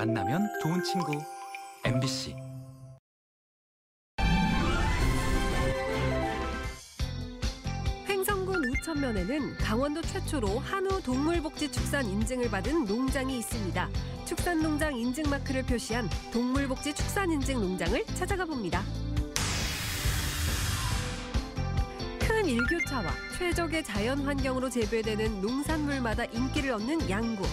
만나면 좋은 친구 MBC. 횡성군 우천면에는 강원도 최초로 한우 동물복지 축산 인증을 받은 농장이 있습니다. 축산농장 인증 마크를 표시한 동물복지 축산 인증 농장을 찾아가 봅니다. 큰 일교차와 최적의 자연 환경으로 재배되는 농산물마다 인기를 얻는 양구.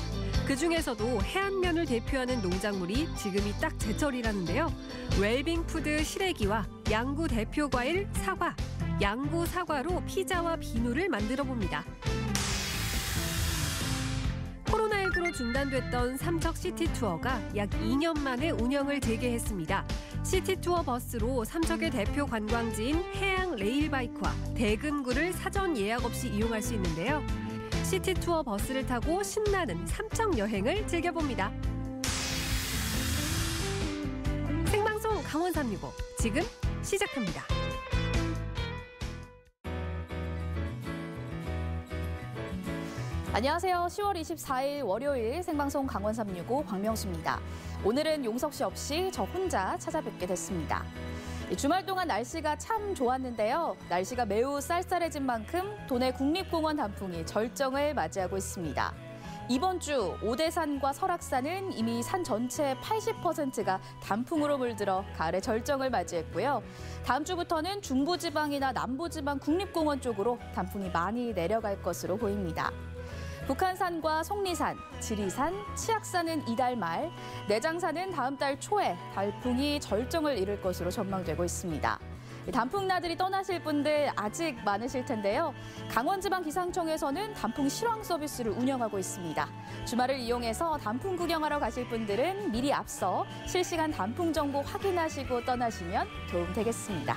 그중에서도 해안면을 대표하는 농작물이 지금이 딱 제철이라는데요. 웰빙푸드 시래기와 양구 대표 과일 사과, 양구 사과로 피자와 비누를 만들어 봅니다. 코로나19로 중단됐던 삼척 시티투어가 약 2년 만에 운영을 재개했습니다. 시티투어 버스로 삼척의 대표 관광지인 해양 레일바이크와 대금구를 사전 예약 없이 이용할 수 있는데요. 시티투어 버스를 타고 신나는 삼척 여행을 즐겨봅니다. 생방송 강원 365 지금 시작합니다. 안녕하세요. 10월 24일 월요일 생방송 강원 365 광명수입니다. 오늘은 용석 씨 없이 저 혼자 찾아뵙게 됐습니다. 주말 동안 날씨가 참 좋았는데요. 날씨가 매우 쌀쌀해진 만큼 도내 국립공원 단풍이 절정을 맞이하고 있습니다. 이번 주 오대산과 설악산은 이미 산 전체의 80%가 단풍으로 물들어 가을의 절정을 맞이했고요. 다음 주부터는 중부지방이나 남부지방 국립공원 쪽으로 단풍이 많이 내려갈 것으로 보입니다. 북한산과 속리산, 지리산, 치악산은 이달 말, 내장산은 다음 달 초에 단풍이 절정을 이룰 것으로 전망되고 있습니다. 단풍 나들이 떠나실 분들 아직 많으실 텐데요. 강원지방기상청에서는 단풍 실황 서비스를 운영하고 있습니다. 주말을 이용해서 단풍 구경하러 가실 분들은 미리 앞서 실시간 단풍 정보 확인하시고 떠나시면 도움 되겠습니다.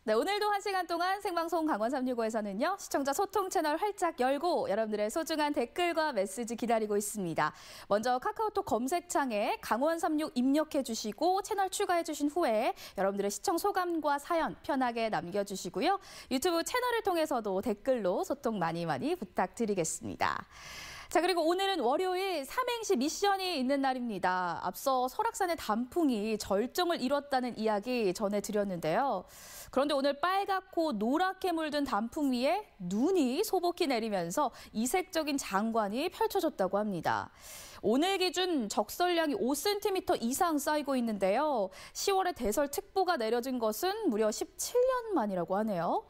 네, 오늘도 1시간 동안 생방송 강원 365에서는요. 시청자 소통 채널 활짝 열고 여러분들의 소중한 댓글과 메시지 기다리고 있습니다. 먼저 카카오톡 검색창에 강원 36 입력해 주시고 채널 추가해 주신 후에 여러분들의 시청 소감과 사연 편하게 남겨주시고요. 유튜브 채널을 통해서도 댓글로 소통 많이 부탁드리겠습니다. 자, 그리고 오늘은 월요일 삼행시 미션이 있는 날입니다. 앞서 설악산의 단풍이 절정을 이뤘다는 이야기 전해드렸는데요. 그런데 오늘 빨갛고 노랗게 물든 단풍 위에 눈이 소복히 내리면서 이색적인 장관이 펼쳐졌다고 합니다. 오늘 기준 적설량이 5cm 이상 쌓이고 있는데요. 10월에 대설특보가 내려진 것은 무려 17년 만이라고 하네요.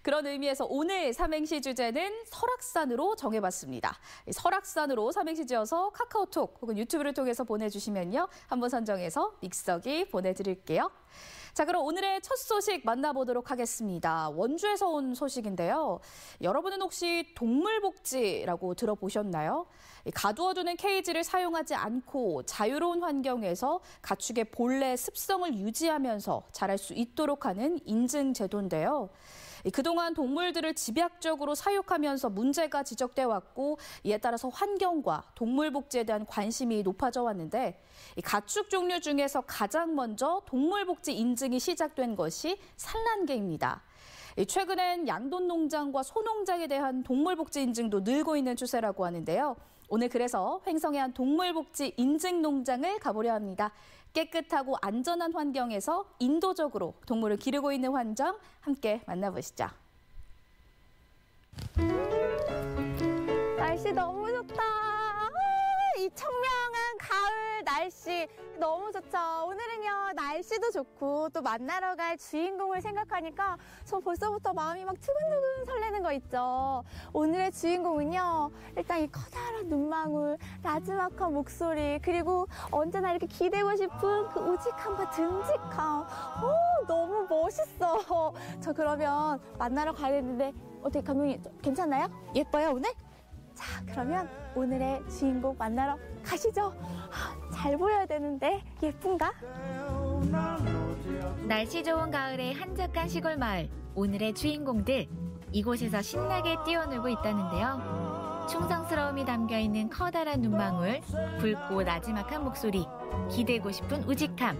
그런 의미에서 오늘 삼행시 주제는 설악산으로 정해봤습니다. 설악산으로 삼행시 지어서 카카오톡 혹은 유튜브를 통해서 보내주시면요. 한번 선정해서 믹서기 보내드릴게요. 자, 그럼 오늘의 첫 소식 만나보도록 하겠습니다. 원주에서 온 소식인데요. 여러분은 혹시 동물복지라고 들어보셨나요? 가두어두는 케이지를 사용하지 않고 자유로운 환경에서 가축의 본래 습성을 유지하면서 자랄 수 있도록 하는 인증제도인데요. 그동안 동물들을 집약적으로 사육하면서 문제가 지적돼 왔고 이에 따라서 환경과 동물 복지에 대한 관심이 높아져 왔는데 가축 종류 중에서 가장 먼저 동물 복지 인증이 시작된 것이 산란개입니다. 최근엔 양돈농장과 소농장에 대한 동물복지 인증도 늘고 있는 추세라고 하는데요. 오늘 그래서 횡성의 한 동물복지 인증농장을 가보려 합니다. 깨끗하고 안전한 환경에서 인도적으로 동물을 기르고 있는 환경 함께 만나보시죠. 날씨 너무 좋다. 이 청명한 가을 날씨 너무 좋죠. 오늘은요 날씨도 좋고 또 만나러 갈 주인공을 생각하니까 저 벌써부터 마음이 막 두근두근 설레는 거 있죠. 오늘의 주인공은요 일단 이 커다란 눈망울, 나지막한 목소리, 그리고 언제나 이렇게 기대고 싶은 그 우직함과 듬직함. 너무 멋있어. 저 그러면 만나러 가야 되는데 어떻게 감독님 괜찮나요? 예뻐요 오늘? 자, 그러면 오늘의 주인공 만나러 가시죠. 잘 보여야 되는데 예쁜가? 날씨 좋은 가을의 한적한 시골 마을. 오늘의 주인공들. 이곳에서 신나게 뛰어놀고 있다는데요. 충성스러움이 담겨있는 커다란 눈망울, 붉고 나지막한 목소리, 기대고 싶은 우직함.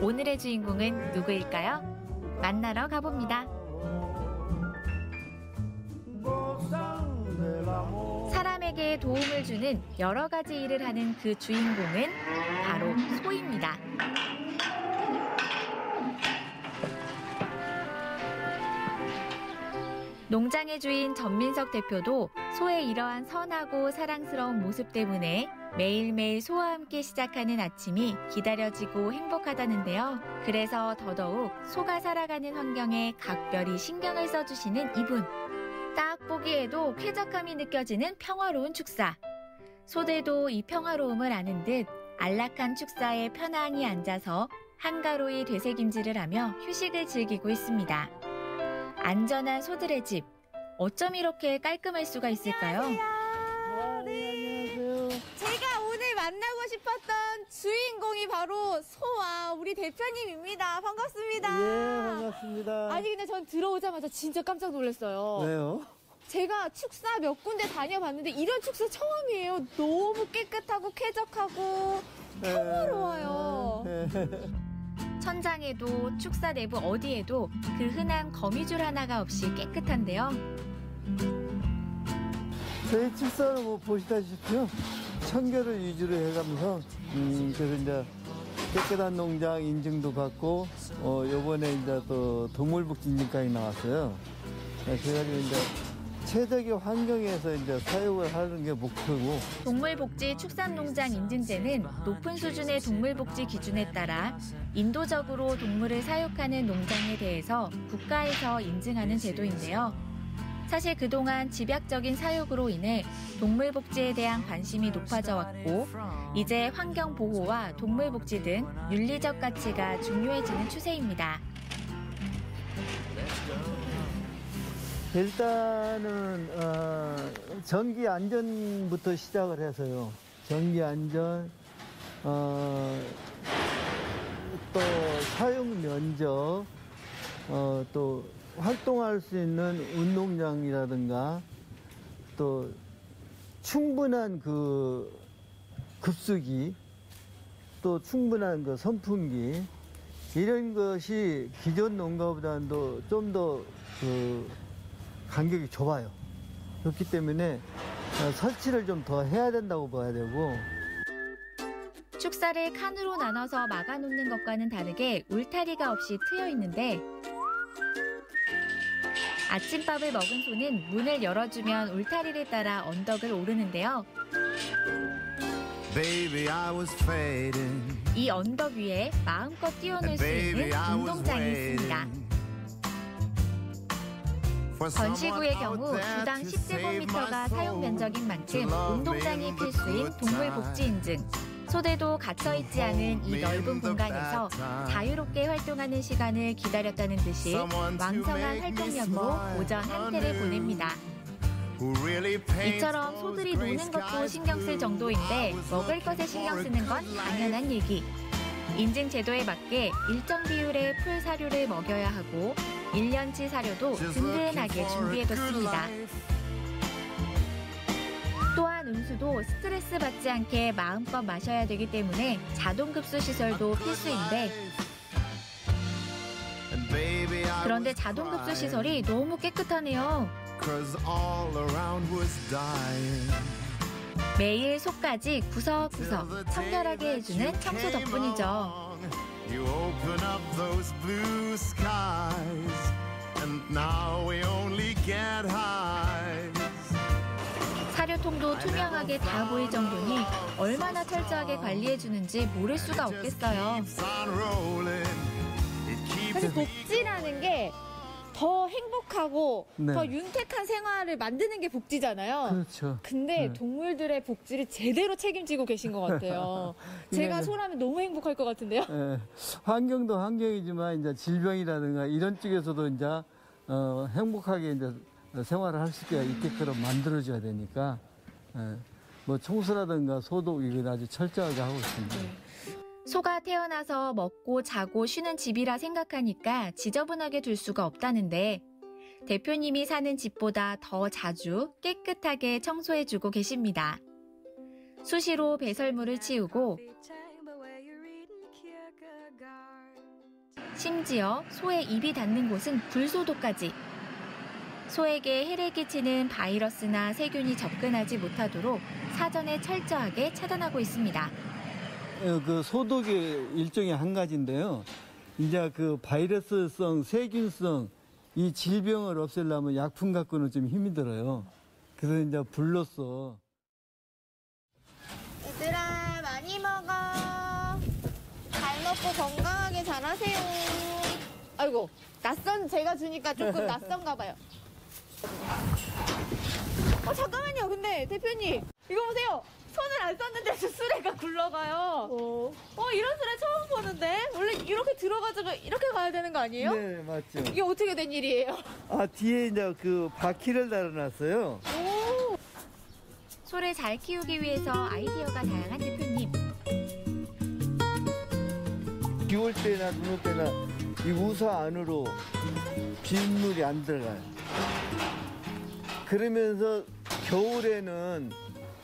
오늘의 주인공은 누구일까요? 만나러 가봅니다. 사람에게 도움을 주는 여러 가지 일을 하는 그 주인공은 바로 소입니다. 농장의 주인 전민석 대표도 소의 이러한 선하고 사랑스러운 모습 때문에 매일매일 소와 함께 시작하는 아침이 기다려지고 행복하다는데요. 그래서 더더욱 소가 살아가는 환경에 각별히 신경을 써주시는 이분. 딱 보기에도 쾌적함이 느껴지는 평화로운 축사. 소들도 이 평화로움을 아는 듯 안락한 축사에 편안히 앉아서 한가로이 되새김질을 하며 휴식을 즐기고 있습니다. 안전한 소들의 집. 어쩜 이렇게 깔끔할 수가 있을까요? 안녕하세요. 제가 오늘 만나고 싶었던 주인공이 바로 소와 우리 대표님입니다. 반갑습니다. 예, 반갑습니다. 아니 근데 전 들어오자마자 진짜 깜짝 놀랐어요. 왜요? 제가 축사 몇 군데 다녀봤는데 이런 축사 처음이에요. 너무 깨끗하고 쾌적하고 평화로워요. 천장에도 축사 내부 어디에도 그 흔한 거미줄 하나가 없이 깨끗한데요. 저희 축사는 뭐 보시다시피요. 청결을 위주로 해가면서 그래서 이제 깨끗한 농장 인증도 받고 요번에 이제 또 동물복지 인증까지 나왔어요. 그래가지고 이제 최적의 환경에서 이제 사육을 하는 게 목표고. 동물복지 축산농장 인증제는 높은 수준의 동물복지 기준에 따라 인도적으로 동물을 사육하는 농장에 대해서 국가에서 인증하는 제도인데요. 사실 그동안 집약적인 사육으로 인해 동물복지에 대한 관심이 높아져 왔고 이제 환경보호와 동물복지 등 윤리적 가치가 중요해지는 추세입니다. 일단은 전기 안전부터 시작을 해서요. 전기 안전, 또 사용 면적, 또 활동할 수 있는 운동장이라든가, 또 충분한 그 급수기, 또 충분한 그 선풍기 이런 것이 기존 농가보다는 좀 더 그 간격이 좁아요. 그렇기 때문에 설치를 좀 더 해야 된다고 봐야 되고. 축사를 칸으로 나눠서 막아놓는 것과는 다르게 울타리가 없이 트여 있는데 아침밥을 먹은 소는 문을 열어주면 울타리를 따라 언덕을 오르는데요. 이 언덕 위에 마음껏 뛰어놀 수 있는 운동장이 있습니다. 건시구의 경우 주당 10제곱미터가 사용 면적인 만큼 운동장이 필수인 동물복지 인증. 소들도 갇혀있지 않은 이 넓은 공간에서 자유롭게 활동하는 시간을 기다렸다는 듯이 왕성한 활동량으로 오전 한태를 보냅니다. 이처럼 소들이 노는 것도 신경 쓸 정도인데 먹을 것에 신경 쓰는 건 당연한 얘기. 인증 제도에 맞게 일정 비율의 풀 사료를 먹여야 하고 1년치 사료도 든든하게 준비해뒀습니다. 또한 음수도 스트레스 받지 않게 마음껏 마셔야 되기 때문에 자동급수 시설도 필수인데 그런데 자동급수 시설이 너무 깨끗하네요. 매일 속까지 구석구석 청결하게 해주는 청소 덕분이죠. 사료통도 투명하게 다 보일 정도니 얼마나 철저하게 관리해주는지 모를 수가 없겠어요. 사실 복지라는 게 더 행복하고 네. 더 윤택한 생활을 만드는 게 복지잖아요. 그렇죠. 근데 네. 동물들의 복지를 제대로 책임지고 계신 것 같아요. 제가 네. 소라면 너무 행복할 것 같은데요. 예, 환경도 환경이지만 이제 질병이라든가 이런 쪽에서도 이제 행복하게 이제 생활을 할 수 있게끔 만들어줘야 되니까 뭐 청소라든가 소독 이거 아주 철저하게 하고 있습니다. 소가 태어나서 먹고 자고 쉬는 집이라 생각하니까 지저분하게 둘 수가 없다는데 대표님이 사는 집보다 더 자주 깨끗하게 청소해주고 계십니다. 수시로 배설물을 치우고 심지어 소의 입이 닿는 곳은 불소독까지. 소에게 해를 끼치는 바이러스나 세균이 접근하지 못하도록 사전에 철저하게 차단하고 있습니다. 그 소독의 일종의 한 가지인데요. 이제 그 바이러스성, 세균성 이 질병을 없애려면 약품 갖고는 좀 힘이 들어요. 그래서 이제 불로써. 얘들아, 많이 먹어. 잘 먹고 건강하게 자라세요. 아이고, 제가 주니까 조금 낯선가 봐요. 잠깐만요. 근데 대표님, 이거 보세요. 손을 안 썼는데도 수레가 굴러가요. 이런 수레 처음 보는데? 원래 이렇게 들어가지고 이렇게 가야 되는 거 아니에요? 네, 맞죠. 이게 어떻게 된 일이에요? 뒤에 이제 그 바퀴를 달아놨어요. 소를 잘 키우기 위해서 아이디어가 다양한 대표님. 비 올 때나 눈 올 때나 이 우사 안으로 빗물이 안 들어가요. 그러면서 겨울에는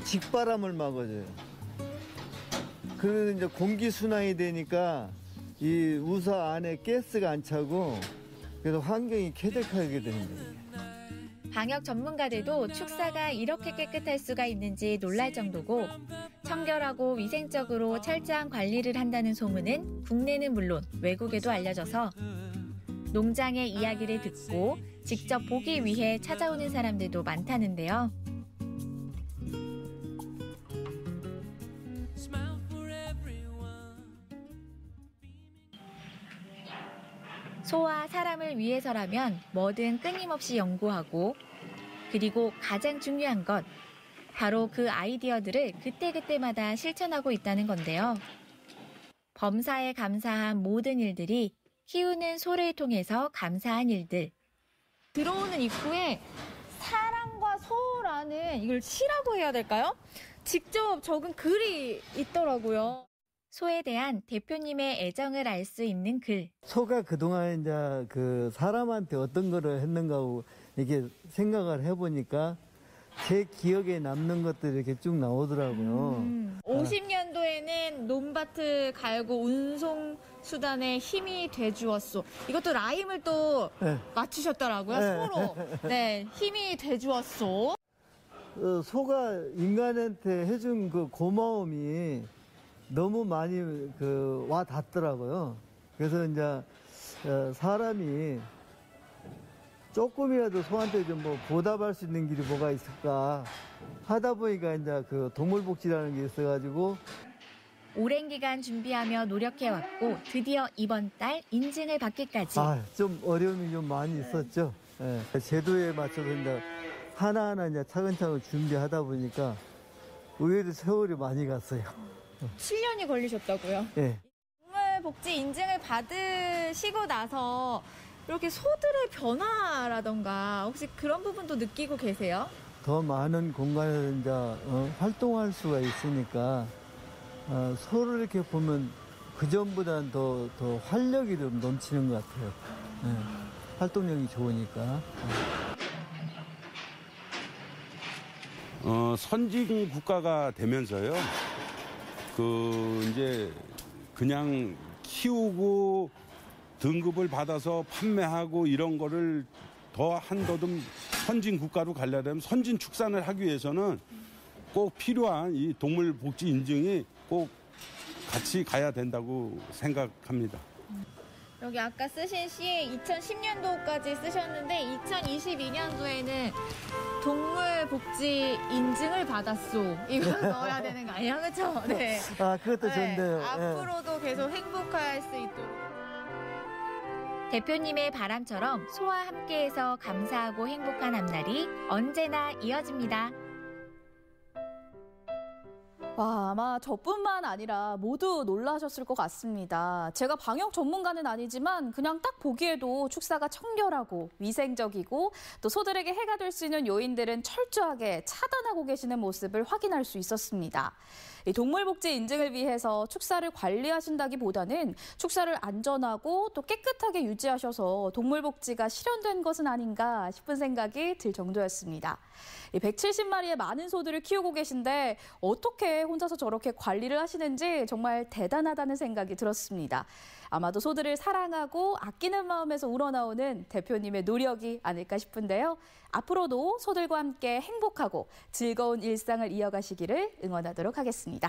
직바람을 막아줘요. 그래서 이제 공기 순환이 되니까 이 우사 안에 가스가 안 차고 그래서 환경이 쾌적하게 되는 거예요. 방역 전문가들도 축사가 이렇게 깨끗할 수가 있는지 놀랄 정도고 청결하고 위생적으로 철저한 관리를 한다는 소문은 국내는 물론 외국에도 알려져서 농장의 이야기를 듣고 직접 보기 위해 찾아오는 사람들도 많다는데요. 소와 사람을 위해서라면 뭐든 끊임없이 연구하고 그리고 가장 중요한 것 바로 그 아이디어들을 그때그때마다 실천하고 있다는 건데요. 범사에 감사한 모든 일들이 키우는 소를 통해서 감사한 일들. 들어오는 입구에 사랑과 소라는 이걸 시라고 해야 될까요? 직접 적은 글이 있더라고요. 소에 대한 대표님의 애정을 알 수 있는 글. 소가 그동안 이제 그 사람한테 어떤 거를 했는가 하고 이렇게 생각을 해보니까 제 기억에 남는 것들이 이렇게 쭉 나오더라고요. 50년도에는 논밭을 갈고 운송 수단에 힘이 돼주었소. 이것도 라임을 또 네. 맞추셨더라고요. 네. 서로. 네, 힘이 돼주었소. 소가 인간한테 해준 그 고마움이 너무 많이 와 닿더라고요. 그래서 이제 사람이 조금이라도 소한테 좀 뭐 보답할 수 있는 길이 뭐가 있을까 하다 보니까 이제 그 동물복지라는 게 있어가지고 오랜 기간 준비하며 노력해왔고 드디어 이번 달 인증을 받기까지. 좀 어려움이 좀 많이 있었죠. 예. 제도에 맞춰서 이제 하나하나 이제 차근차근 준비하다 보니까 의외로 세월이 많이 갔어요. 7년이 걸리셨다고요? 예. 동물복지 인증을 받으시고 나서 이렇게 소들의 변화라던가 혹시 그런 부분도 느끼고 계세요? 더 많은 공간에서 이제 활동할 수가 있으니까 소를 이렇게 보면 그전보다는 더 활력이 좀 넘치는 것 같아요. 예. 활동력이 좋으니까. 선진 국가가 되면서요. 이제 그냥 키우고 등급을 받아서 판매하고 이런 거를 더 한더듬 선진 국가로 가려면 선진 축산을 하기 위해서는 꼭 필요한 이 동물복지 인증이 꼭 같이 가야 된다고 생각합니다. 여기 아까 쓰신 시에 2010년도까지 쓰셨는데 2022년도에는 동물복지 인증을 받았소. 이걸 넣어야 되는 거 아니에요? 그렇죠? 네. 그것도 좋네요. 예. 앞으로도 계속 행복할 수 있도록. 대표님의 바람처럼 소와 함께해서 감사하고 행복한 앞날이 언제나 이어집니다. 와, 아마 저뿐만 아니라 모두 놀라셨을 것 같습니다. 제가 방역 전문가는 아니지만 그냥 딱 보기에도 축사가 청결하고 위생적이고 또 소들에게 해가 될 수 있는 요인들은 철저하게 차단하고 계시는 모습을 확인할 수 있었습니다. 이 동물복지 인증을 위해서 축사를 관리하신다기보다는 축사를 안전하고 또 깨끗하게 유지하셔서 동물복지가 실현된 것은 아닌가 싶은 생각이 들 정도였습니다. 170마리의 많은 소들을 키우고 계신데 어떻게 혼자서 저렇게 관리를 하시는지 정말 대단하다는 생각이 들었습니다. 아마도 소들을 사랑하고 아끼는 마음에서 우러나오는 대표님의 노력이 아닐까 싶은데요. 앞으로도 소들과 함께 행복하고 즐거운 일상을 이어가시기를 응원하도록 하겠습니다.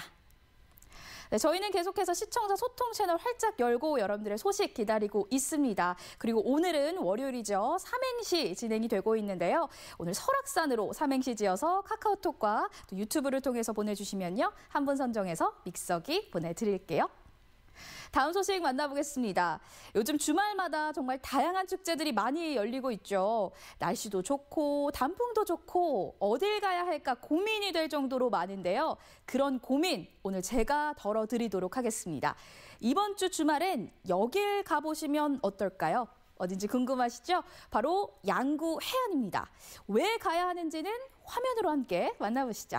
네, 저희는 계속해서 시청자 소통 채널 활짝 열고 여러분들의 소식 기다리고 있습니다. 그리고 오늘은 월요일이죠. 삼행시 진행이 되고 있는데요. 오늘 설악산으로 삼행시 지어서 카카오톡과 또 유튜브를 통해서 보내주시면요. 한 분 선정해서 믹서기 보내드릴게요. 다음 소식 만나보겠습니다. 요즘 주말마다 정말 다양한 축제들이 많이 열리고 있죠. 날씨도 좋고 단풍도 좋고 어딜 가야 할까 고민이 될 정도로 많은데요. 그런 고민 오늘 제가 덜어드리도록 하겠습니다. 이번 주 주말엔 여길 가보시면 어떨까요? 어딘지 궁금하시죠? 바로 양구 해안입니다. 왜 가야 하는지는 화면으로 함께 만나보시죠.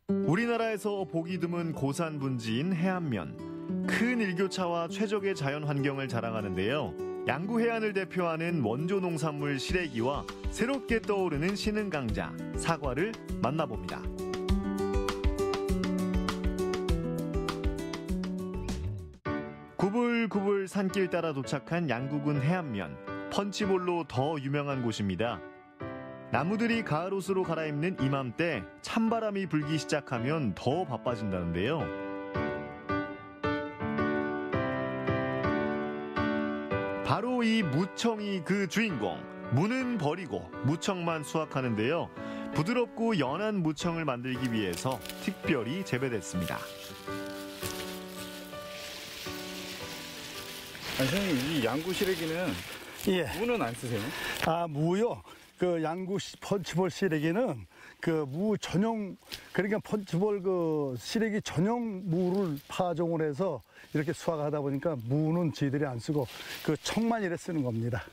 우리나라에서 보기 드문 고산 분지인 해안면. 큰 일교차와 최적의 자연 환경을 자랑하는데요. 양구 해안을 대표하는 원조 농산물 시래기와 새롭게 떠오르는 신흥강자, 사과를 만나봅니다. 구불구불 산길 따라 도착한 양구군 해안면. 펀치볼로 더 유명한 곳입니다. 나무들이 가을옷으로 갈아입는 이맘때 찬바람이 불기 시작하면 더 바빠진다는데요. 바로 이 무청이 그 주인공. 무는 버리고 무청만 수확하는데요. 부드럽고 연한 무청을 만들기 위해서 특별히 재배됐습니다. 선생님, 이 양구 시래기는 무는 안 쓰세요? 무요. 그 양구 펀치볼 시래기는 그 무 전용, 그러니까 펀치볼 그 시래기 전용 무를 파종을 해서 이렇게 수확하다 보니까 무는 저희들이 안 쓰고 그 청만 이래 쓰는 겁니다.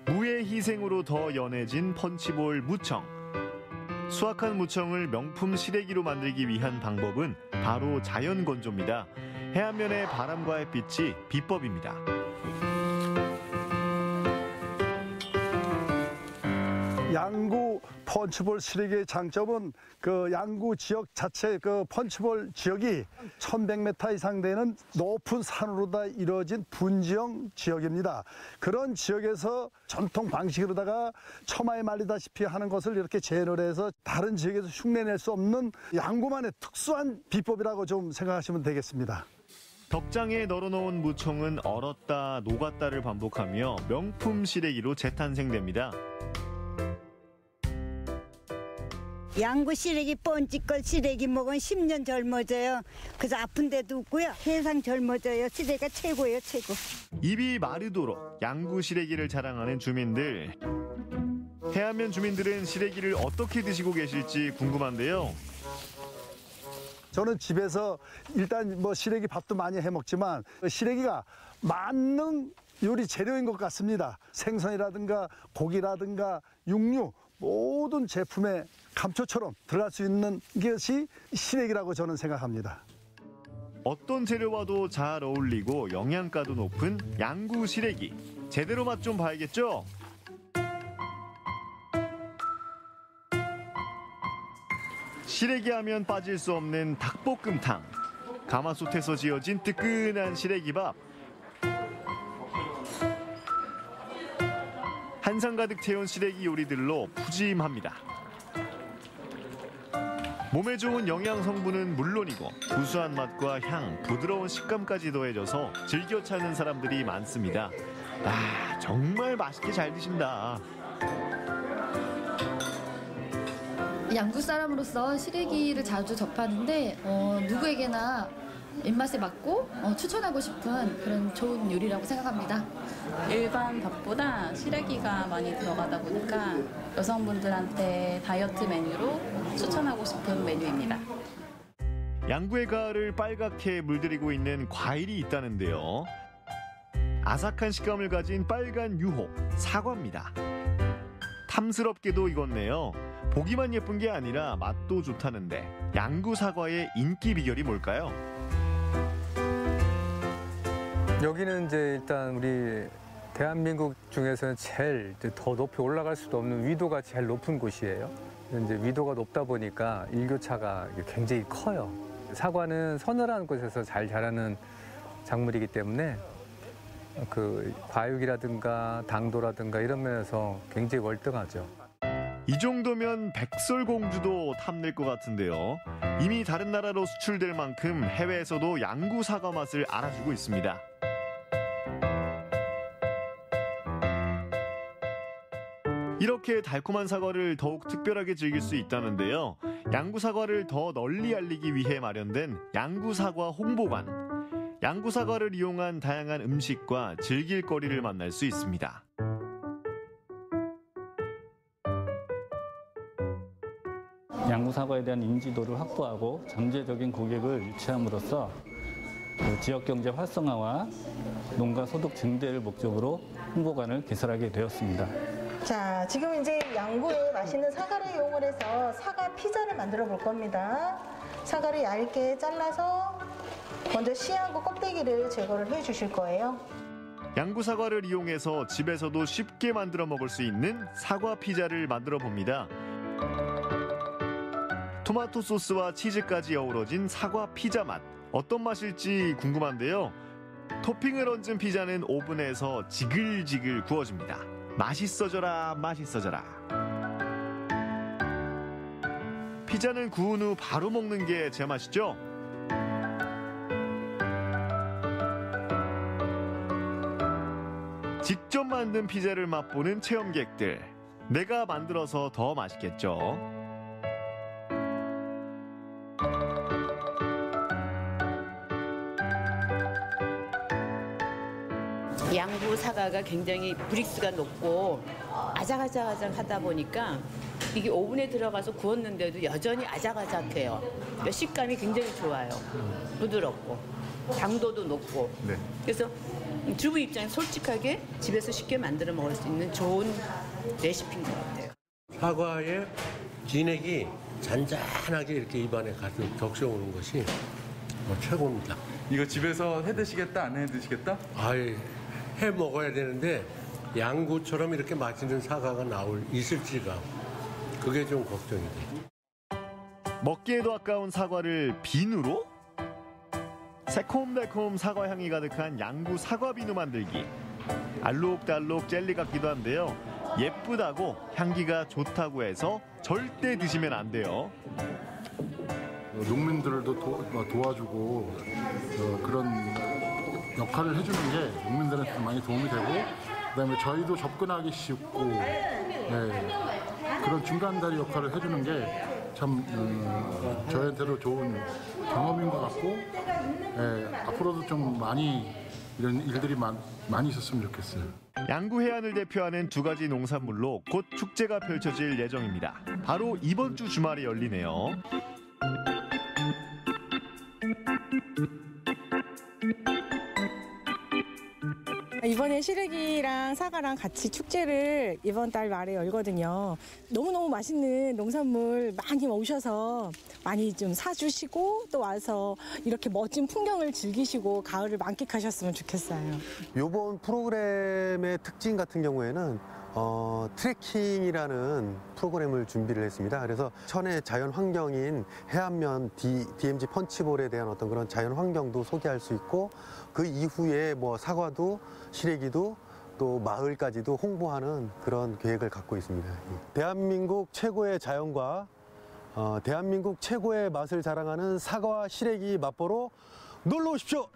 무의 희생으로 더 연해진 펀치볼 무청. 수확한 무청을 명품 시래기로 만들기 위한 방법은 바로 자연 건조입니다. 해안면의 바람과 햇빛이 비법입니다. 양구 펀치볼 시래기의 장점은 그 양구 지역 자체 그 펀치볼 지역이 1100m 이상 되는 높은 산으로 다 이루어진 분지형 지역입니다. 그런 지역에서 전통 방식으로다가 처마에 말리다시피 하는 것을 이렇게 재현을 해서 다른 지역에서 흉내낼 수 없는 양구만의 특수한 비법이라고 좀 생각하시면 되겠습니다. 덕장에 널어놓은 무청은 얼었다 녹았다를 반복하며 명품 시래기로 재탄생됩니다. 양구 시래기 뻔찌걸 시래기 먹으면 10년 젊어져요. 그래서 아픈 데도 없고요. 세상 젊어져요. 시래기가 최고예요, 최고. 입이 마르도록 양구 시래기를 자랑하는 주민들. 해안면 주민들은 시래기를 어떻게 드시고 계실지 궁금한데요. 저는 집에서 일단 뭐 시래기 밥도 많이 해 먹지만 시래기가 만능 요리 재료인 것 같습니다. 생선이라든가 고기라든가 육류 모든 제품에 감초처럼 들어갈 수 있는 것이 시래기라고 저는 생각합니다. 어떤 재료와도 잘 어울리고 영양가도 높은 양구 시래기. 제대로 맛 좀 봐야겠죠? 시래기 하면 빠질 수 없는 닭볶음탕. 가마솥에서 지어진 뜨끈한 시래기밥. 한상 가득 태운 시래기 요리들로 푸짐합니다. 몸에 좋은 영양 성분은 물론이고 구수한 맛과 향, 부드러운 식감까지 더해져서 즐겨 찾는 사람들이 많습니다. 정말 맛있게 잘 드신다. 양구 사람으로서 시래기를 자주 접하는데 누구에게나 입맛에 맞고 추천하고 싶은 그런 좋은 요리라고 생각합니다. 일반 밥보다 시래기가 많이 들어가다 보니까 여성분들한테 다이어트 메뉴로 추천하고 싶은 메뉴입니다. 양구의 가을을 빨갛게 물들이고 있는 과일이 있다는데요. 아삭한 식감을 가진 빨간 유혹, 사과입니다. 탐스럽게도 익었네요. 보기만 예쁜 게 아니라 맛도 좋다는데 양구 사과의 인기 비결이 뭘까요? 여기는 이제 일단 우리 대한민국 중에서는 제일 더 높이 올라갈 수도 없는 위도가 제일 높은 곳이에요. 이제 위도가 높다 보니까 일교차가 굉장히 커요. 사과는 서늘한 곳에서 잘 자라는 작물이기 때문에 그 과육이라든가 당도라든가 이런 면에서 굉장히 월등하죠. 이 정도면 백설공주도 탐낼 것 같은데요. 이미 다른 나라로 수출될 만큼 해외에서도 양구 사과 맛을 알아주고 있습니다. 이렇게 달콤한 사과를 더욱 특별하게 즐길 수 있다는데요. 양구 사과를 더 널리 알리기 위해 마련된 양구 사과 홍보관. 양구 사과를 이용한 다양한 음식과 즐길 거리를 만날 수 있습니다. 양구 사과에 대한 인지도를 확보하고 잠재적인 고객을 유치함으로써 지역 경제 활성화와 농가 소득 증대를 목적으로 홍보관을 개설하게 되었습니다. 자, 지금 이제 양구에 맛있는 사과를 이용을 해서 사과 피자를 만들어 볼 겁니다. 사과를 얇게 잘라서 먼저 씨하고 껍데기를 제거를 해 주실 거예요. 양구 사과를 이용해서 집에서도 쉽게 만들어 먹을 수 있는 사과 피자를 만들어 봅니다. 토마토 소스와 치즈까지 어우러진 사과 피자 맛. 어떤 맛일지 궁금한데요. 토핑을 얹은 피자는 오븐에서 지글지글 구워집니다. 맛있어져라, 맛있어져라. 피자는 구운 후 바로 먹는 게 제맛이죠. 직접 만든 피자를 맛보는 체험객들. 내가 만들어서 더 맛있겠죠. 양구 사과가 굉장히 브릭스가 높고 아작아작하다 보니까 이게 오븐에 들어가서 구웠는데도 여전히 아작아작해요. 그러니까 식감이 굉장히 좋아요. 부드럽고 당도도 높고. 네. 그래서 주부 입장에 솔직하게 집에서 쉽게 만들어 먹을 수 있는 좋은 레시피인 것 같아요. 사과의 진액이 잔잔하게 이렇게 입안에 가득 적셔오는 것이 최고입니다. 이거 집에서 해 드시겠다, 안 해 드시겠다? 아예 해 먹어야 되는데 양구처럼 이렇게 맛있는 사과가 있을지가 그게 좀 걱정이 돼요. 먹기에도 아까운 사과를 비누로? 새콤달콤 사과 향이 가득한 양구 사과 비누 만들기. 알록달록 젤리 같기도 한데요. 예쁘다고 향기가 좋다고 해서 절대 드시면 안 돼요. 농민들도 도와주고 그런 역할을 해주는 게 농민들한테 많이 도움이 되고 그다음에 저희도 접근하기 쉽고 그런 중간다리 역할을 해주는 게 참 저희한테도 좋은 경험인 것 같고 앞으로도 좀 많이 이런 일들이 많이 있었으면 좋겠어요. 양구 해안을 대표하는 두 가지 농산물로 곧 축제가 펼쳐질 예정입니다. 바로 이번 주 주말에 열리네요. 이번에 시래기랑 사과랑 같이 축제를 이번 달 말에 열거든요. 너무너무 맛있는 농산물 많이 오셔서 많이 좀 사주시고 또 와서 이렇게 멋진 풍경을 즐기시고 가을을 만끽하셨으면 좋겠어요. 이번 프로그램의 특징 같은 경우에는 트레킹이라는 프로그램을 준비를 했습니다. 그래서 천혜 자연 환경인 해안면 DMZ 펀치볼에 대한 어떤 그런 자연 환경도 소개할 수 있고 그 이후에 뭐 사과도 시래기도 또 마을까지도 홍보하는 그런 계획을 갖고 있습니다. 대한민국 최고의 자연과 대한민국 최고의 맛을 자랑하는 사과와 시래기 맛보러 놀러 오십시오.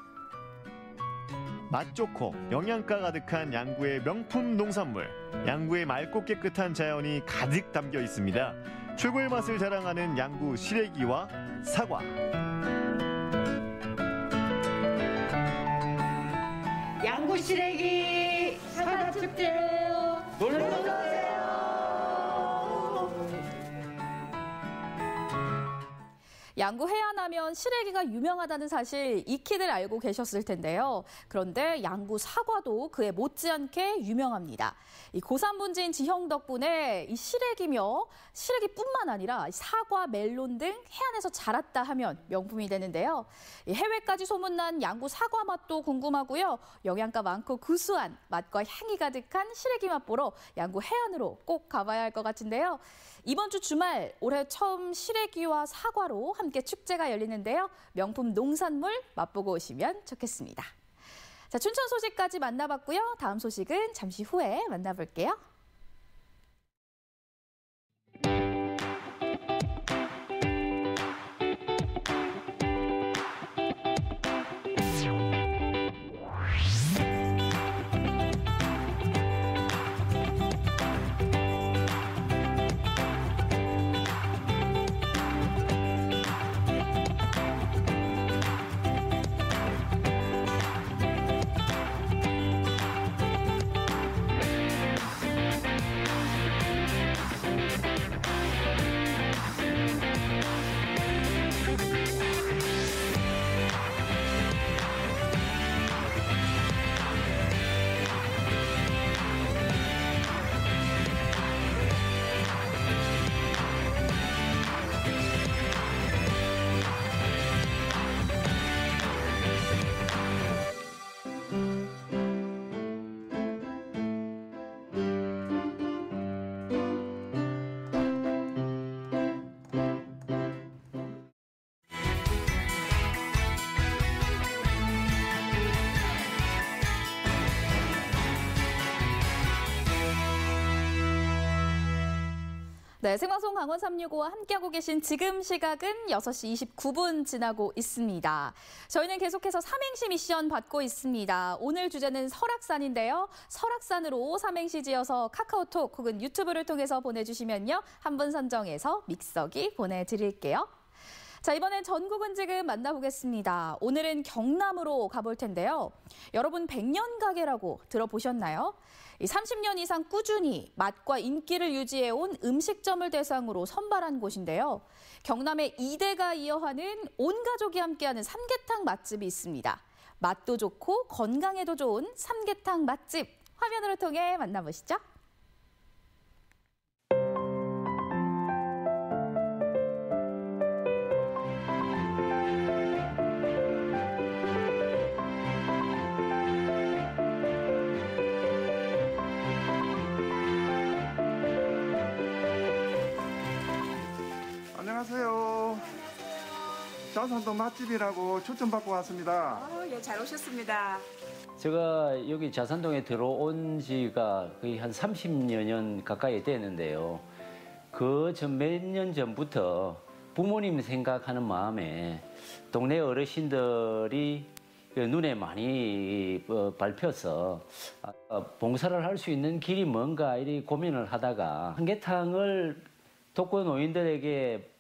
맛 좋고 영양가 가득한 양구의 명품 농산물. 양구의 맑고 깨끗한 자연이 가득 담겨 있습니다. 최고의 맛을 자랑하는 양구 시래기와 사과. 양구 시래기 사과 축제 놀러 오세요. 양구 해안하면 하면 시래기가 유명하다는 사실 익히들 알고 계셨을 텐데요. 그런데 양구 사과도 그에 못지않게 유명합니다. 이 고산분지인 지형 덕분에 이 시래기뿐만 아니라 사과, 멜론 등 해안에서 자랐다 하면 명품이 되는데요. 이 해외까지 소문난 양구 사과 맛도 궁금하고요. 영양가 많고 구수한 맛과 향이 가득한 시래기 맛보러 양구 해안으로 꼭 가봐야 할 것 같은데요. 이번 주 주말 올해 처음 시래기와 사과로 함께 축제가 열리는데요. 명품 농산물 맛보고 오시면 좋겠습니다. 자, 춘천 소식까지 만나봤고요. 다음 소식은 잠시 후에 만나볼게요. 네, 생방송 강원 365와 함께하고 계신 지금 시각은 6시 29분 지나고 있습니다. 저희는 계속해서 삼행시 미션 받고 있습니다. 오늘 주제는 설악산인데요. 설악산으로 삼행시 지어서 카카오톡 혹은 유튜브를 통해서 보내주시면요. 한 분 선정해서 믹서기 보내드릴게요. 자, 이번엔 전국은 지금 만나보겠습니다. 오늘은 경남으로 가볼 텐데요. 여러분 100년 가게라고 들어보셨나요? 30년 이상 꾸준히 맛과 인기를 유지해온 음식점을 대상으로 선발한 곳인데요. 경남의 2대가 이어하는 온 가족이 함께하는 삼계탕 맛집이 있습니다. 맛도 좋고 건강에도 좋은 삼계탕 맛집, 화면으로 통해 만나보시죠. 안녕하세요. 자산동 맛집이라고 초청받고 왔습니다. 예, 잘 오셨습니다. 제가 여기 자산동에 들어온 지가 거의 한 30여 년 가까이 됐는데요. 그 전 몇 년 전부터 부모님 생각하는 마음에 동네 어르신들이 눈에 많이 밟혀서 봉사를 할 수 있는 길이 뭔가 이리 고민을 하다가 삼계탕을 독거 노인들에게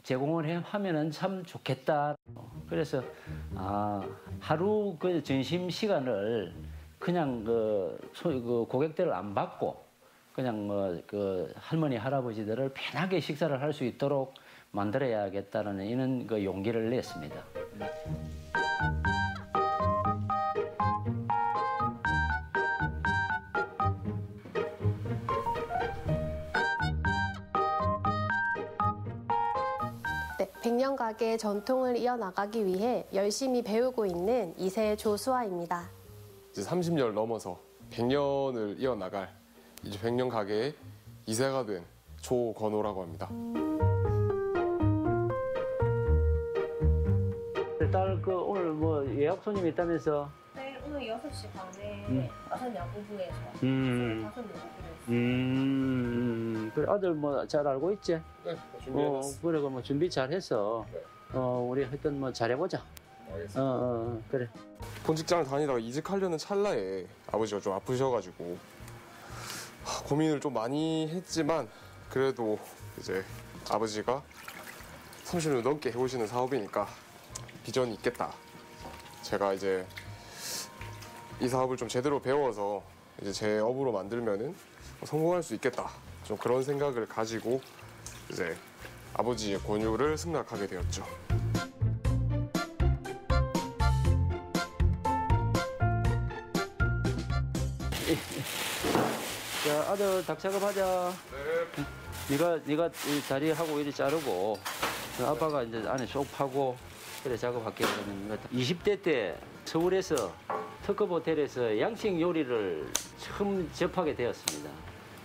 제공을 하면은 참 좋겠다. 그래서 하루 그 점심 시간을 그냥 그 고객들을 안 받고 그냥 그 할머니 할아버지들을 편하게 식사를 할 수 있도록 만들어야겠다는 이런 그 용기를 냈습니다. 네, 100년 가게의 전통을 이어나가기 위해 열심히 배우고 있는 2세 조수아입니다. 이제 30년을 넘어서 100년을 이어나갈 이제 100년 가게의 2세가 된 조건호라고 합니다. 딸 오늘 뭐 예약 손님 있다면서? 네, 오늘 6시 반에 아산 야구부에서 5 그래, 아들 뭐 잘 알고 있지? 네, 준비해놨어. 그래, 뭐 준비 잘했어. 우리 하여튼 뭐 잘해보자. 알겠습니다. 그래. 본 직장을 다니다가 이직하려는 찰나에 아버지가 좀 아프셔가지고 고민을 좀 많이 했지만 그래도 이제 아버지가 30년 넘게 해오시는 사업이니까 비전이 있겠다. 제가 이제 이 사업을 좀 제대로 배워서 이제 제 업으로 만들면은 성공할 수 있겠다. 좀 그런 생각을 가지고 이제 아버지의 권유를 승낙하게 되었죠. 자, 아들 닭 작업하자. 네. 네가 이 다리 하고 이리 자르고 아빠가 이제 안에 쏙 파고 그래 작업할게. 그러면 20대 때 서울에서 특급 호텔에서 양식 요리를 처음 접하게 되었습니다.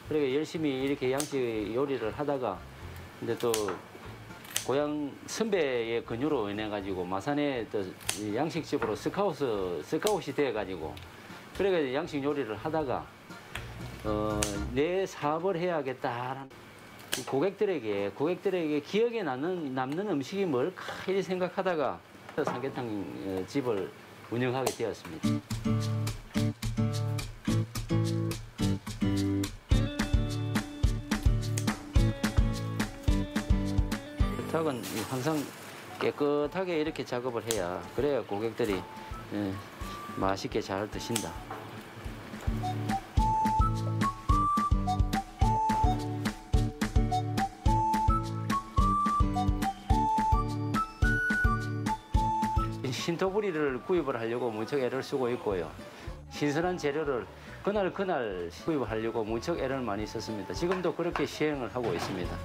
그러니까 열심히 이렇게 양식 요리를 하다가 근데 또 고향 선배의 권유로 인해 가지고 마산에 또 양식집으로 스카웃이 되어 가지고 그래가 양식 요리를 하다가 내 사업을 해야겠다. 고객들에게 기억에 남는 음식이 뭘까 이렇게 생각하다가 삼계탕 집을 운영하게 되었습니다. 닭은 항상 깨끗하게 이렇게 작업을 해야 그래야 고객들이 맛있게 잘 드신다. 신토부리를 구입을 하려고 무척 애를 쓰고 있고요. 신선한 재료를 그날 구입을 하려고 무척 애를 많이 썼습니다. 지금도 그렇게 시행을 하고 있습니다.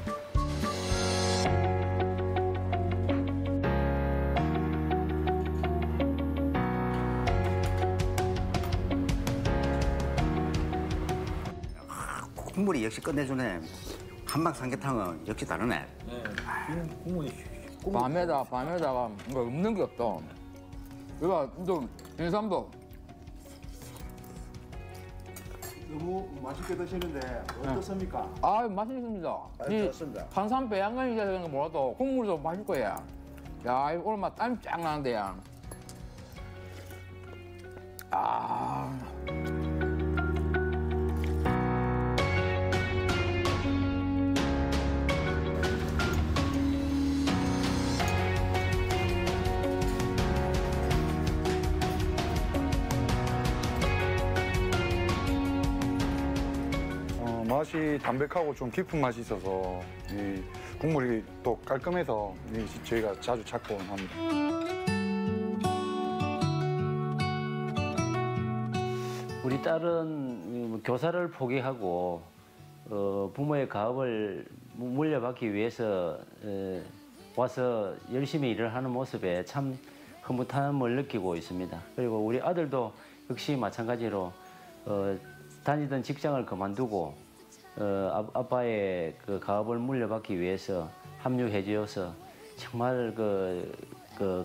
국물이 역시 끝내주네. 한방 삼계탕은 역시 다르네. 네, 국물이 밤에다가 이거 없는 게 없다. 이거 좀 인삼도 너무 맛있게 드시는데 어떻습니까? 아 맛있습니다. 좋습니다. 탄산 배양간이 되는 거 몰라도 국물도 맛있고 야 오늘 막 땀이 쫙 나는데 야. 맛이 담백하고 좀 깊은 맛이 있어서 이 국물이 또 깔끔해서 저희가 자주 찾곤 합니다. 우리 딸은 교사를 포기하고 부모의 가업을 물려받기 위해서 와서 열심히 일을 하는 모습에 참 흐뭇함을 느끼고 있습니다. 그리고 우리 아들도 역시 마찬가지로 다니던 직장을 그만두고 아빠의 그 가업을 물려받기 위해서 합류해 주어서 정말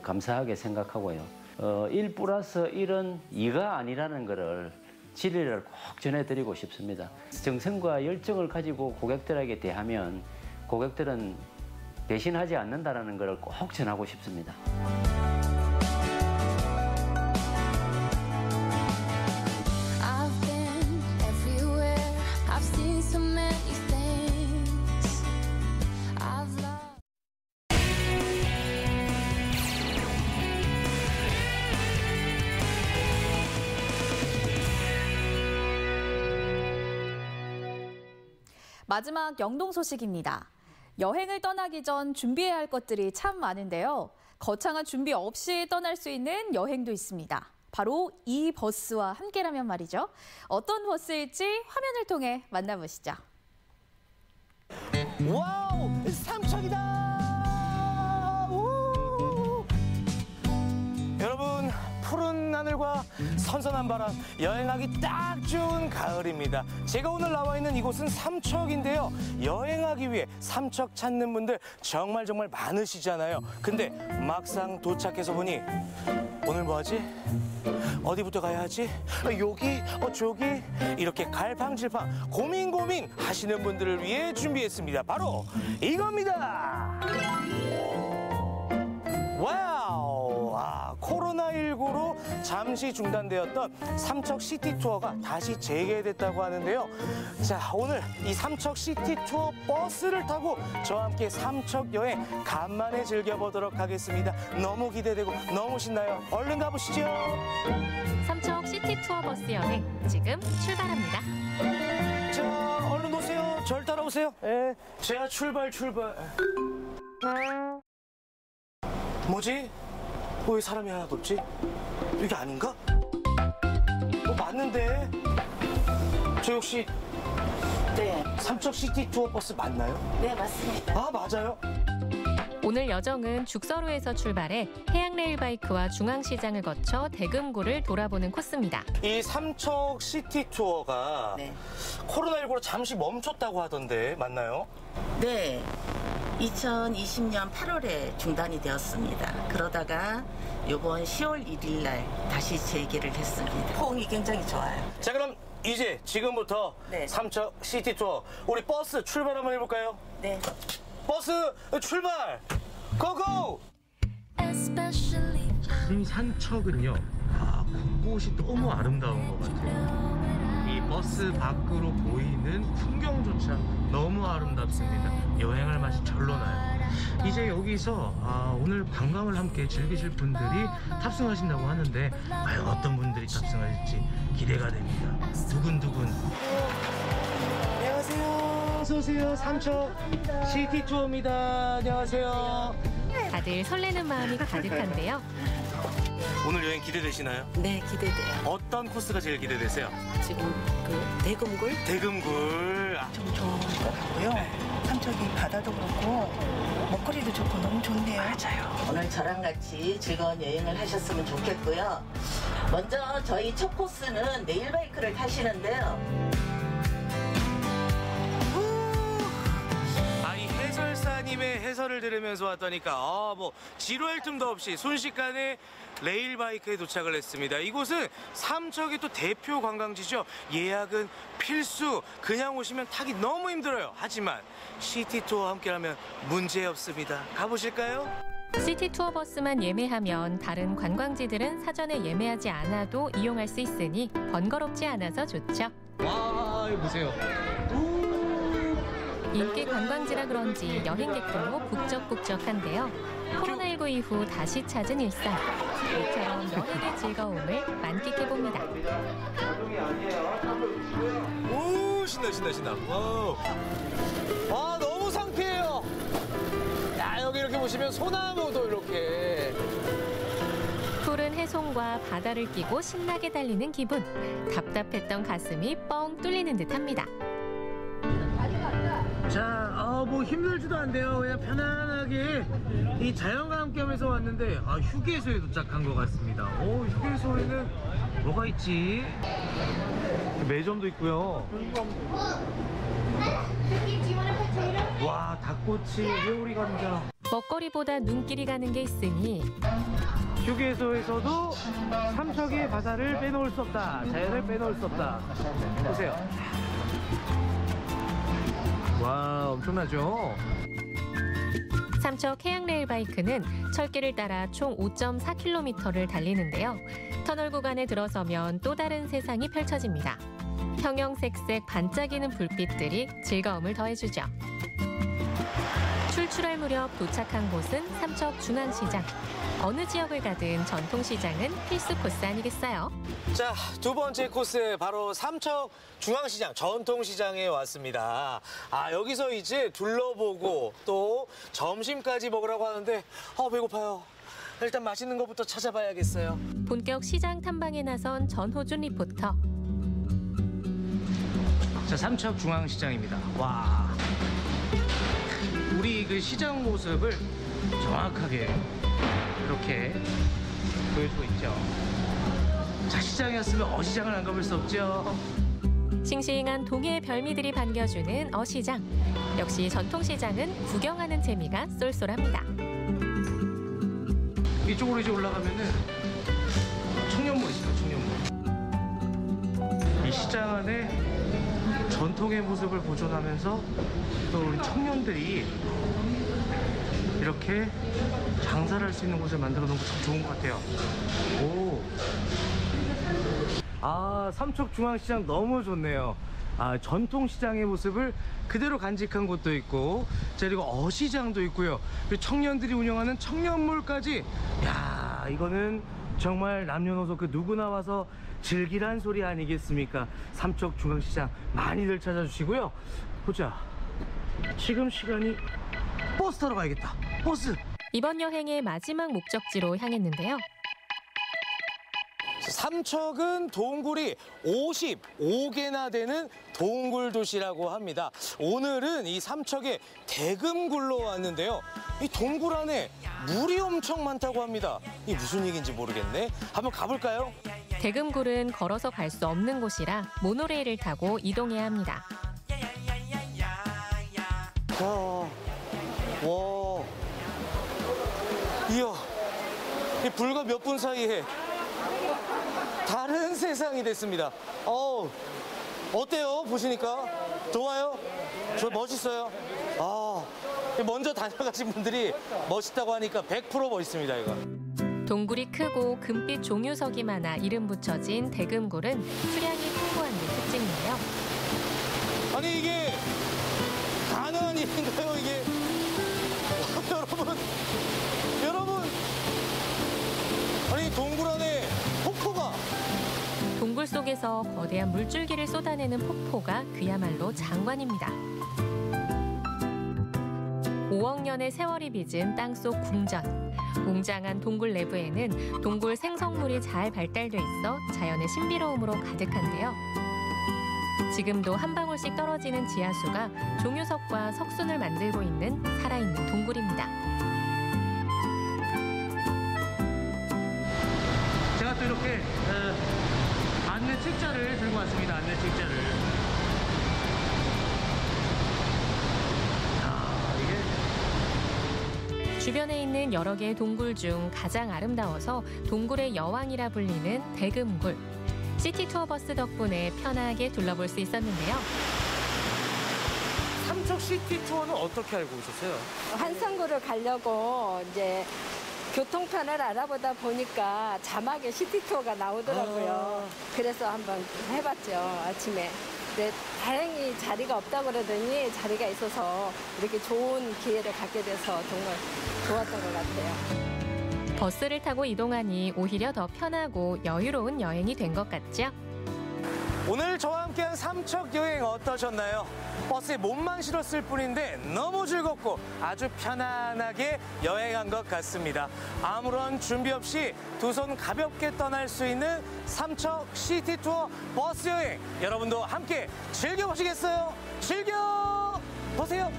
감사하게 생각하고요. 1+1은 2가 아니라는 것을 진리를 꼭 전해드리고 싶습니다. 정성과 열정을 가지고 고객들에게 대하면 고객들은 배신하지 않는다는 것을 꼭 전하고 싶습니다. 마지막 영동 소식입니다. 여행을 떠나기 전 준비해야 할 것들이 참 많은데요. 거창한 준비 없이 떠날 수 있는 여행도 있습니다. 바로 이 버스와 함께라면 말이죠. 어떤 버스일지 화면을 통해 만나보시죠. 와우! 삼척이다! 여러분, 푸른 하늘과 선선한 바람, 여행하기 딱 좋은 가을입니다. 제가 오늘 나와 있는 이곳은 삼척인데요. 여행하기 위해 삼척 찾는 분들 정말 많으시잖아요. 근데 막상 도착해서 보니 오늘 뭐하지? 어디부터 가야 하지? 여기? 저기? 이렇게 갈팡질팡 고민 하시는 분들을 위해 준비했습니다. 바로 이겁니다. 와우! 코로나19로 잠시 중단되었던 삼척 시티 투어가 다시 재개됐다고 하는데요. 자, 오늘 이 삼척 시티 투어 버스를 타고 저와 함께 삼척 여행 간만에 즐겨보도록 하겠습니다. 너무 기대되고 너무 신나요. 얼른 가보시죠. 삼척 시티 투어 버스 여행 지금 출발합니다. 자, 얼른 오세요. 절 따라오세요. 예, 제가 출발. 뭐지? 왜 사람이 하나도 없지? 이게 아닌가? 맞는데? 저 혹시 네. 삼척 시티 투어 버스 맞나요? 네, 맞습니다. 아, 맞아요? 오늘 여정은 죽서로에서 출발해 해양레일바이크와 중앙시장을 거쳐 대금고를 돌아보는 코스입니다. 이 삼척 시티 투어가 코로나19로 잠시 멈췄다고 하던데 맞나요? 네. 2020년 8월에 중단이 되었습니다. 그러다가 이번 10월 1일 날 다시 재개를 했습니다. 호응이 굉장히 좋아요. 자, 그럼 이제 지금부터 삼척 시티 투어 우리 버스 출발 한번 해볼까요? 네. 버스 출발! 고고! 이 산척은요, 곳곳이 너무 아름다운 것 같아요. 이 버스 밖으로 보이는 풍경조차 너무 아름답습니다. 여행할 맛이 절로 나요. 이제 여기서 오늘 관광을 함께 즐기실 분들이 탑승하신다고 하는데 과연 어떤 분들이 탑승하실지 기대가 됩니다. 두근두근. 안녕하세요. 어서오세요. 삼척 시티 투어입니다. 안녕하세요. 다들 설레는 마음이 가득한데요. 오늘 여행 기대되시나요? 네, 기대돼요. 어떤 코스가 제일 기대되세요? 지금 그 대금굴? 대금굴. 좀 좋은 것 같고요. 삼척이 바다도 그렇고 먹거리도 좋고 너무 좋네요. 맞아요. 오늘 저랑 같이 즐거운 여행을 하셨으면 좋겠고요. 먼저 저희 첫 코스는 레일바이크를 타시는데요. 이 해설사님의 해설을 들으면서 왔다니까 뭐 지루할 틈도 없이 순식간에 레일바이크에 도착을 했습니다. 이곳은 삼척의 또 대표 관광지죠. 예약은 필수. 그냥 오시면 타기 너무 힘들어요. 하지만 시티투어와 함께하면 문제없습니다. 가보실까요? 시티 투어 버스만 예매하면 다른 관광지들은 사전에 예매하지 않아도 이용할 수 있으니 번거롭지 않아서 좋죠. 와, 이거 보세요. 인기 관광지라 그런지 여행객들로 북적북적한데요. 코로나19 이후 다시 찾은 일상. 이처럼 여행의 즐거움을 만끽해봅니다. 오, 신나. 와, 너무 상쾌해요. 야, 여기 이렇게 보시면 소나무도 이렇게. 푸른 해송과 바다를 끼고 신나게 달리는 기분. 답답했던 가슴이 뻥 뚫리는 듯합니다. 자, 뭐 힘들지도 않대요. 그냥 편안하게 이 자연과 함께 하면서 왔는데 휴게소에 도착한 것 같습니다. 휴게소에는 뭐가 있지? 매점도 있고요. 와, 닭꼬치, 회오리 감자. 먹거리보다 눈길이 가는 게 있으니 휴게소에서도 삼척의 바다를 빼놓을 수 없다. 자연을 빼놓을 수 없다. 보세요. 와, 엄청나죠? 삼척 해양레일바이크는 철길을 따라 총 5.4km를 달리는데요. 터널 구간에 들어서면 또 다른 세상이 펼쳐집니다. 형형색색 반짝이는 불빛들이 즐거움을 더해주죠. 출출할 무렵 도착한 곳은 삼척 중앙시장. 어느 지역을 가든 전통시장은 필수 코스 아니겠어요? 자, 두 번째 코스 바로 삼척 중앙시장, 전통시장에 왔습니다. 여기서 이제 둘러보고 또 점심까지 먹으라고 하는데 배고파요. 일단 맛있는 것부터 찾아봐야겠어요. 본격 시장 탐방에 나선 전호준 리포터. 자, 삼척 중앙시장입니다. 와, 우리 그 시장 모습을 정확하게 이렇게 보여주고 있죠. 자, 시장이었으면 어시장을 안 가볼 수 없죠. 싱싱한 동해의 별미들이 반겨주는 어시장. 역시 전통시장은 구경하는 재미가 쏠쏠합니다. 이쪽으로 이제 올라가면은 청년몰 있어요, 청년몰. 이 시장 안에 전통의 모습을 보존하면서 또 우리 청년들이 이렇게 장사를 할 수 있는 곳을 만들어 놓은 거 참 좋은 것 같아요. 오. 삼척 중앙시장 너무 좋네요. 전통시장의 모습을 그대로 간직한 곳도 있고, 그리고 어시장도 있고요. 그리고 청년들이 운영하는 청년몰까지. 야, 이거는 정말 남녀노소 그 누구나 와서 즐기란 소리 아니겠습니까? 삼척 중앙시장 많이들 찾아주시고요. 보자. 지금 시간이 버스 타러 가야겠다. 버스. 이번 여행의 마지막 목적지로 향했는데요. 삼척은 동굴이 55개나 되는 동굴 도시라고 합니다. 오늘은 이 삼척의 대금굴로 왔는데요. 이 동굴 안에 물이 엄청 많다고 합니다. 이게 무슨 얘기인지 모르겠네. 한번 가볼까요? 대금굴은 걸어서 갈 수 없는 곳이라 모노레일을 타고 이동해야 합니다. 와, 이야, 이 불과 몇 분 사이에 다른 세상이 됐습니다. 어때요? 보시니까? 좋아요? 저 멋있어요? 먼저 다녀가신 분들이 멋있다고 하니까 100% 멋있습니다, 이거. 동굴이 크고 금빛 종유석이 많아 이름 붙여진 대금굴은 수량이 풍부한 게 특징인데요. 아니, 이게 가능한 일인가요, 이게? 여러분, 아니, 동굴 안에 폭포가. 동굴 속에서 거대한 물줄기를 쏟아내는 폭포가 그야말로 장관입니다. 5억 년의 세월이 빚은 땅속 궁전. 웅장한 동굴 내부에는 동굴 생성물이 잘 발달돼 있어 자연의 신비로움으로 가득한데요. 지금도 한 방울씩 떨어지는 지하수가 종유석과 석순을 만들고 있는 살아있는 동굴입니다. 제가 또 이렇게 안내 책자를 들고 왔습니다. 안내 책자를. 주변에 있는 여러 개의 동굴 중 가장 아름다워서 동굴의 여왕이라 불리는 대금굴. 시티 투어 버스 덕분에 편하게 둘러볼 수 있었는데요. 삼척 시티 투어는 어떻게 알고 오셨어요? 한성구를 가려고 이제 교통편을 알아보다 보니까 자막에 시티 투어가 나오더라고요. 그래서 한번 해봤죠, 아침에. 근데 다행히 자리가 없다고 그러더니 자리가 있어서 이렇게 좋은 기회를 갖게 돼서 정말 좋았던 것 같아요. 버스를 타고 이동하니 오히려 더 편하고 여유로운 여행이 된 것 같죠? 오늘 저와 함께한 삼척 여행 어떠셨나요? 버스에 몸만 실었을 뿐인데 너무 즐겁고 아주 편안하게 여행한 것 같습니다. 아무런 준비 없이 두 손 가볍게 떠날 수 있는 삼척 시티 투어 버스 여행, 여러분도 함께 즐겨보시겠어요? 즐겨보세요!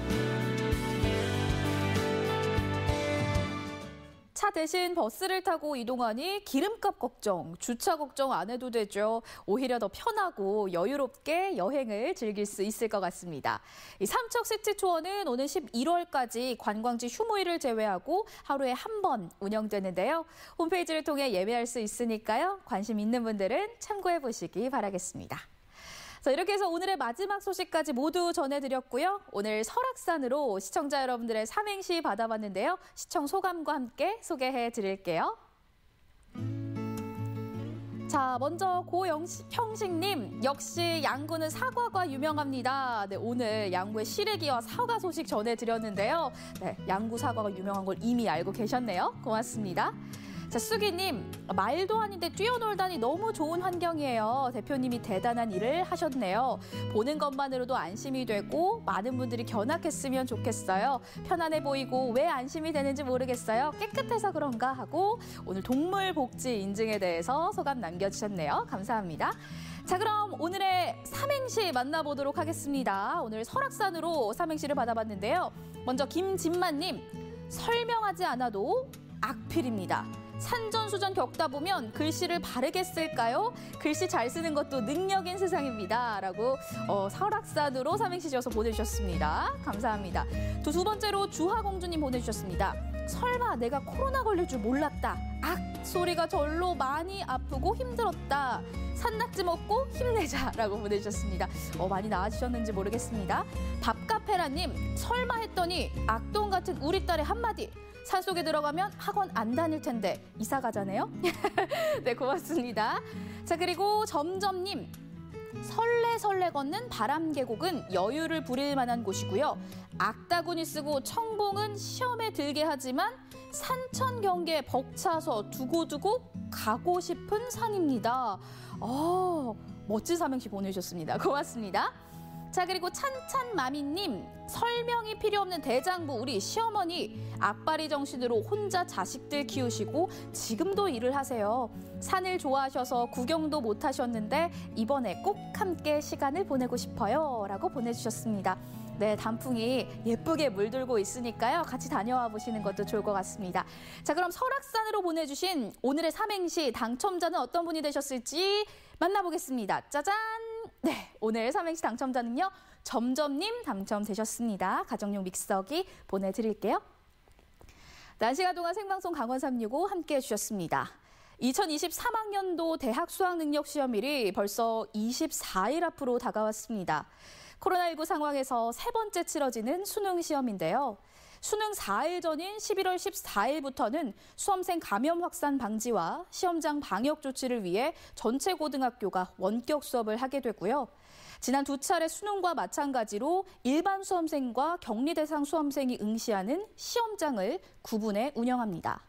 차 대신 버스를 타고 이동하니 기름값 걱정, 주차 걱정 안 해도 되죠. 오히려 더 편하고 여유롭게 여행을 즐길 수 있을 것 같습니다. 이 삼척 시티 투어는 오는 11월까지 관광지 휴무일을 제외하고 하루에 한 번 운영되는데요. 홈페이지를 통해 예매할 수 있으니까요. 관심 있는 분들은 참고해 보시기 바라겠습니다. 자, 이렇게 해서 오늘의 마지막 소식까지 모두 전해드렸고요. 오늘 설악산으로 시청자 여러분들의 삼행시 받아봤는데요. 시청 소감과 함께 소개해드릴게요. 자, 먼저 고형식님, 역시 양구는 사과가 유명합니다. 네, 오늘 양구의 시래기와 사과 소식 전해드렸는데요. 네, 양구 사과가 유명한 걸 이미 알고 계셨네요. 고맙습니다. 자, 수기님, 말도 아닌데 뛰어놀다니 너무 좋은 환경이에요. 대표님이 대단한 일을 하셨네요. 보는 것만으로도 안심이 되고 많은 분들이 견학했으면 좋겠어요. 편안해 보이고 왜 안심이 되는지 모르겠어요. 깨끗해서 그런가 하고 오늘 동물 복지 인증에 대해서 소감 남겨주셨네요. 감사합니다. 자, 그럼 오늘의 삼행시 만나보도록 하겠습니다. 오늘 설악산으로 삼행시를 받아봤는데요. 먼저 김진만님, 설명하지 않아도 악필입니다. 산전수전 겪다 보면 글씨를 바르게 쓸까요? 글씨 잘 쓰는 것도 능력인 세상입니다. 라고 설악산으로 삼행시 지어서 보내주셨습니다. 감사합니다. 두 번째로 주하공주님 보내주셨습니다. 설마 내가 코로나 걸릴 줄 몰랐다. 악! 소리가 절로 많이 아프고 힘들었다. 산낙지 먹고 힘내자. 라고 보내주셨습니다. 많이 나아지셨는지 모르겠습니다. 밥카페라님, 설마 했더니 악동 같은 우리 딸의 한마디. 산속에 들어가면 학원 안 다닐 텐데 이사 가자네요. 네, 고맙습니다. 자, 그리고 점점님, 설레설레 걷는 바람계곡은 여유를 부릴 만한 곳이고요. 악다구니 쓰고 청봉은 시험에 들게 하지만 산천경계에 벅차서 두고두고 가고 싶은 산입니다. 멋진 삼행시 보내주셨습니다. 고맙습니다. 자, 그리고 찬찬마미님, 설명이 필요 없는 대장부 우리 시어머니 악바리 정신으로 혼자 자식들 키우시고 지금도 일을 하세요. 산을 좋아하셔서 구경도 못 하셨는데 이번에 꼭 함께 시간을 보내고 싶어요 라고 보내주셨습니다. 네, 단풍이 예쁘게 물들고 있으니까요. 같이 다녀와 보시는 것도 좋을 것 같습니다. 자, 그럼 설악산으로 보내주신 오늘의 삼행시 당첨자는 어떤 분이 되셨을지 만나보겠습니다. 짜잔! 네, 오늘 삼행시 당첨자는요. 점점님 당첨되셨습니다. 가정용 믹서기 보내드릴게요. 난시가 동안 생방송 강원 365 함께해 주셨습니다. 2023학년도 대학 수학능력시험일이 벌써 24일 앞으로 다가왔습니다. 코로나19 상황에서 세 번째 치러지는 수능 시험인데요. 수능 4일 전인 11월 14일부터는 수험생 감염 확산 방지와 시험장 방역 조치를 위해 전체 고등학교가 원격 수업을 하게 되고요. 지난 두 차례 수능과 마찬가지로 일반 수험생과 격리 대상 수험생이 응시하는 시험장을 구분해 운영합니다.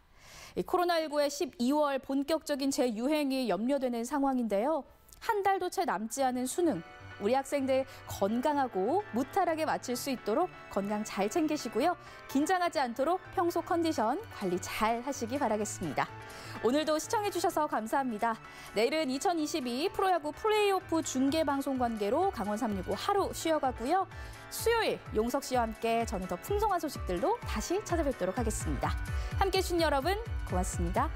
코로나19의 12월 본격적인 재유행이 염려되는 상황인데요. 한 달도 채 남지 않은 수능. 우리 학생들 건강하고 무탈하게 마칠 수 있도록 건강 잘 챙기시고요. 긴장하지 않도록 평소 컨디션 관리 잘 하시기 바라겠습니다. 오늘도 시청해주셔서 감사합니다. 내일은 2022 프로야구 플레이오프 중계방송 관계로 강원 365 하루 쉬어가고요. 수요일 용석 씨와 함께 저는 더 풍성한 소식들로 다시 찾아뵙도록 하겠습니다. 함께해 주신 여러분 고맙습니다.